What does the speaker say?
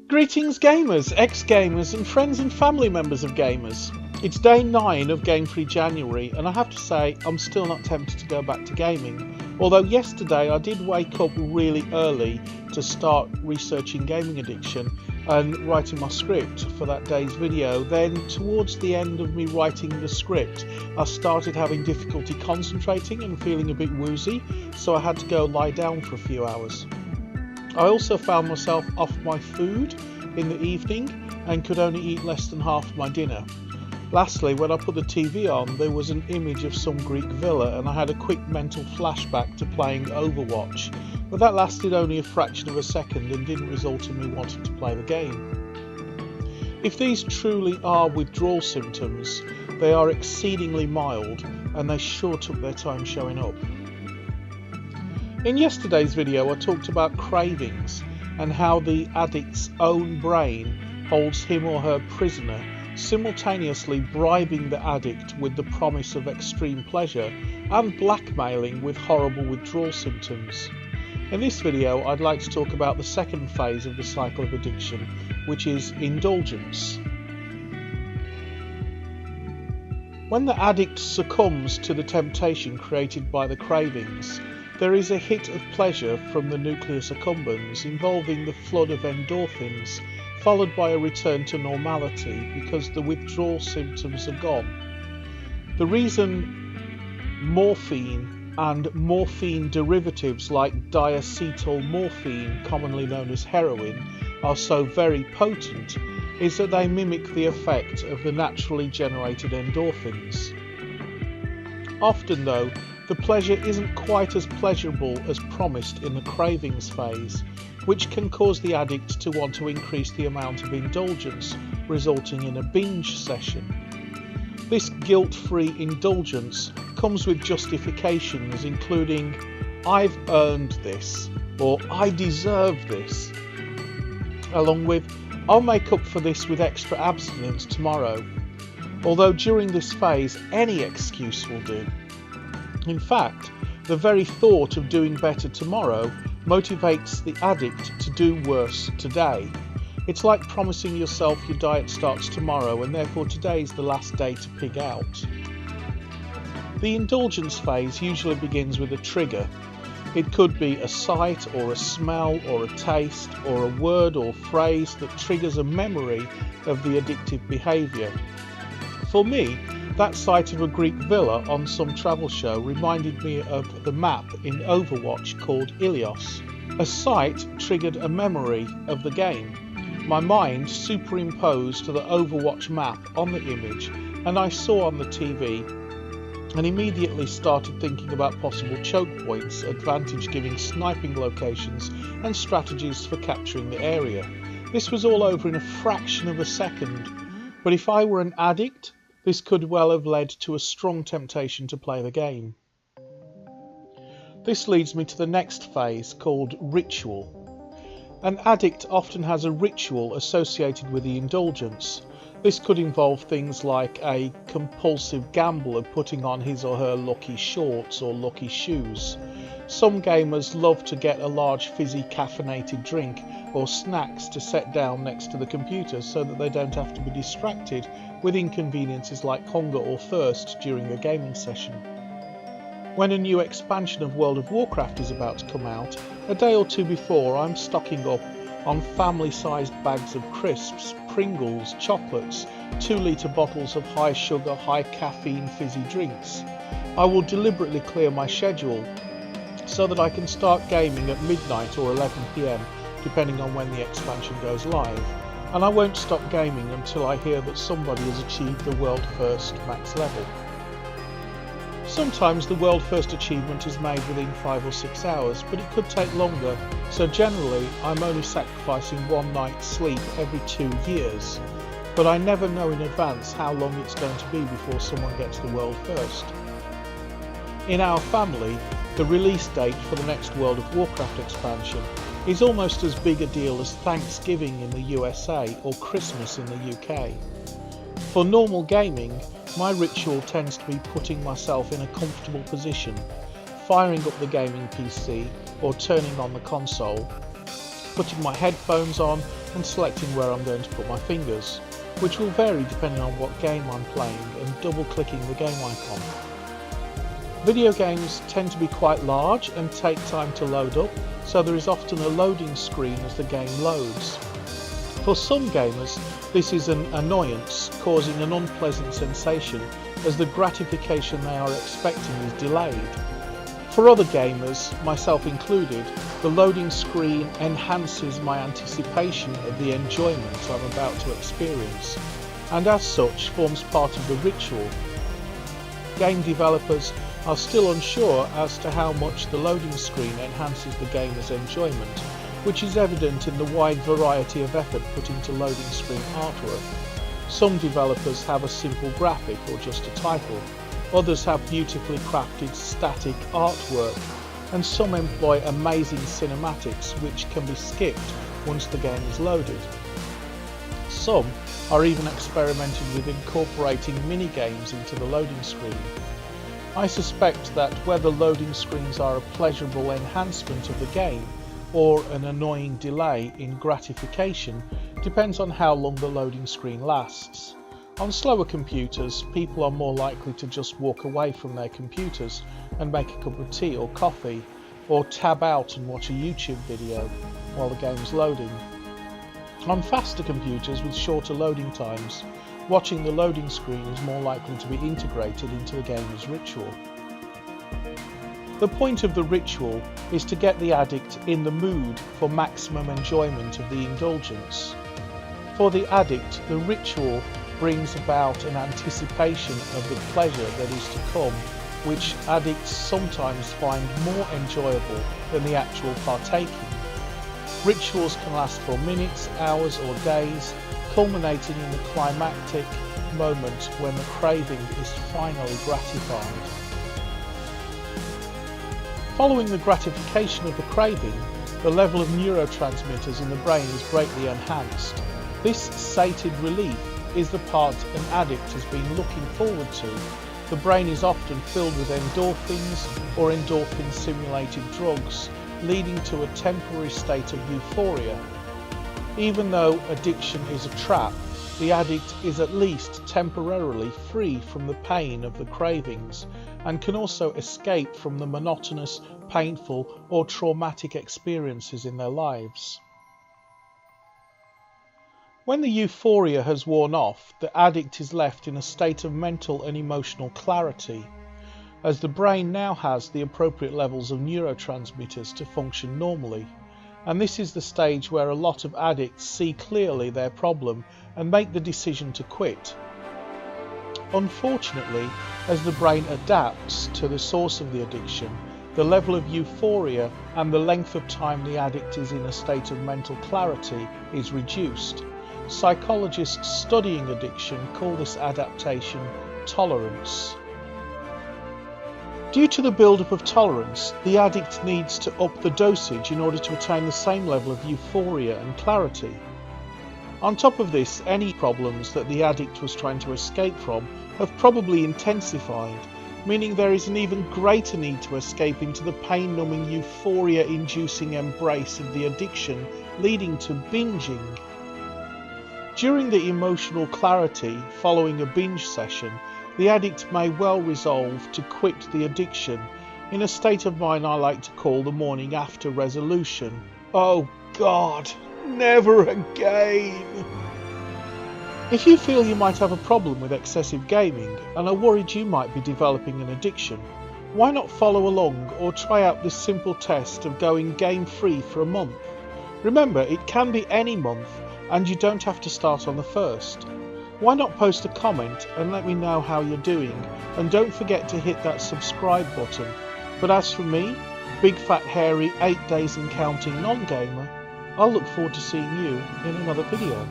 Greetings gamers, ex-gamers and friends and family members of gamers. It's day 9 of Game Free January and I have to say I'm still not tempted to go back to gaming. Although yesterday I did wake up really early to start researching gaming addiction and writing my script for that day's video. Then towards the end of me writing the script I started having difficulty concentrating and feeling a bit woozy, so I had to go lie down for a few hours. I also found myself off my food in the evening and could only eat less than half my dinner. Lastly, when I put the TV on, there was an image of some Greek villa and I had a quick mental flashback to playing Overwatch, but that lasted only a fraction of a second and didn't result in me wanting to play the game. If these truly are withdrawal symptoms, they are exceedingly mild and they sure took their time showing up. In yesterday's video I talked about cravings and how the addict's own brain holds him or her prisoner, simultaneously bribing the addict with the promise of extreme pleasure and blackmailing with horrible withdrawal symptoms. In this video I'd like to talk about the second phase of the cycle of addiction, which is indulgence. When the addict succumbs to the temptation created by the cravings, there is a hit of pleasure from the nucleus accumbens involving the flood of endorphins, followed by a return to normality because the withdrawal symptoms are gone. The reason morphine and morphine derivatives like diacetylmorphine, commonly known as heroin, are so very potent is that they mimic the effect of the naturally generated endorphins. Often though, the pleasure isn't quite as pleasurable as promised in the cravings phase, which can cause the addict to want to increase the amount of indulgence, resulting in a binge session. This guilt-free indulgence comes with justifications including "I've earned this" or "I deserve this", along with "I'll make up for this with extra abstinence tomorrow", although during this phase any excuse will do. In fact, the very thought of doing better tomorrow motivates the addict to do worse today. It's like promising yourself your diet starts tomorrow and therefore today is the last day to pig out. The indulgence phase usually begins with a trigger. It could be a sight or a smell or a taste or a word or phrase that triggers a memory of the addictive behaviour. For me, that sight of a Greek villa on some travel show reminded me of the map in Overwatch called Ilios. A sight triggered a memory of the game. My mind superimposed the Overwatch map on the image and I saw on the TV and immediately started thinking about possible choke points, advantage giving sniping locations and strategies for capturing the area. This was all over in a fraction of a second, but if I were an addict, this could well have led to a strong temptation to play the game. This leads me to the next phase called ritual. An addict often has a ritual associated with the indulgence. This could involve things like a compulsive gamble of putting on his or her lucky shorts or lucky shoes. Some gamers love to get a large fizzy caffeinated drink or snacks to set down next to the computer so that they don't have to be distracted with inconveniences like hunger or thirst during a gaming session. When a new expansion of World of Warcraft is about to come out, a day or two before I'm stocking up on family-sized bags of crisps, Pringles, chocolates, 2-litre bottles of high sugar, high caffeine fizzy drinks. I will deliberately clear my schedule so that I can start gaming at midnight or 11 PM depending on when the expansion goes live, and I won't stop gaming until I hear that somebody has achieved the world first max level. Sometimes the world first achievement is made within 5 or 6 hours, but it could take longer, so generally I'm only sacrificing one night's sleep every 2 years, but I never know in advance how long it's going to be before someone gets the world first. In our family, the release date for the next World of Warcraft expansion is almost as big a deal as Thanksgiving in the USA or Christmas in the UK. For normal gaming, my ritual tends to be putting myself in a comfortable position, firing up the gaming PC or turning on the console, putting my headphones on, and selecting where I'm going to put my fingers, which will vary depending on what game I'm playing, and double clicking the game icon. Video games tend to be quite large and take time to load up, so there is often a loading screen as the game loads. For some gamers, this is an annoyance, causing an unpleasant sensation as the gratification they are expecting is delayed. For other gamers, myself included, the loading screen enhances my anticipation of the enjoyment I'm about to experience, and as such forms part of the ritual. Game developers are still unsure as to how much the loading screen enhances the gamer's enjoyment, which is evident in the wide variety of effort put into loading screen artwork. Some developers have a simple graphic or just a title, others have beautifully crafted static artwork, and some employ amazing cinematics which can be skipped once the game is loaded. Some are even experimenting with incorporating mini-games into the loading screen. I suspect that whether loading screens are a pleasurable enhancement of the game or an annoying delay in gratification depends on how long the loading screen lasts. On slower computers, people are more likely to just walk away from their computers and make a cup of tea or coffee, or tab out and watch a YouTube video while the game's loading. On faster computers with shorter loading times, watching the loading screen is more likely to be integrated into the gamer's ritual. The point of the ritual is to get the addict in the mood for maximum enjoyment of the indulgence. For the addict, the ritual brings about an anticipation of the pleasure that is to come, which addicts sometimes find more enjoyable than the actual partaking. Rituals can last for minutes, hours or days, culminating in the climactic moment when the craving is finally gratified. Following the gratification of the craving, the level of neurotransmitters in the brain is greatly enhanced. This sated relief is the part an addict has been looking forward to. The brain is often filled with endorphins or endorphin-simulated drugs, leading to a temporary state of euphoria. Even though addiction is a trap, the addict is at least temporarily free from the pain of the cravings and can also escape from the monotonous, painful or traumatic experiences in their lives. When the euphoria has worn off, the addict is left in a state of mental and emotional clarity, as the brain now has the appropriate levels of neurotransmitters to function normally, and this is the stage where a lot of addicts see clearly their problem and make the decision to quit. Unfortunately, as the brain adapts to the source of the addiction, the level of euphoria and the length of time the addict is in a state of mental clarity is reduced. Psychologists studying addiction call this adaptation tolerance. Due to the build-up of tolerance, the addict needs to up the dosage in order to attain the same level of euphoria and clarity. On top of this, any problems that the addict was trying to escape from have probably intensified, meaning there is an even greater need to escape into the pain-numbing, euphoria-inducing embrace of the addiction, leading to binging. During the emotional clarity following a binge session, the addict may well resolve to quit the addiction in a state of mind I like to call the morning after resolution. Oh God, never again! If you feel you might have a problem with excessive gaming and are worried you might be developing an addiction, why not follow along or try out this simple test of going game-free for a month? Remember, it can be any month and you don't have to start on the 1st. Why not post a comment and let me know how you're doing, and don't forget to hit that subscribe button. But as for me, big fat hairy 8 days and counting non-gamer, I'll look forward to seeing you in another video.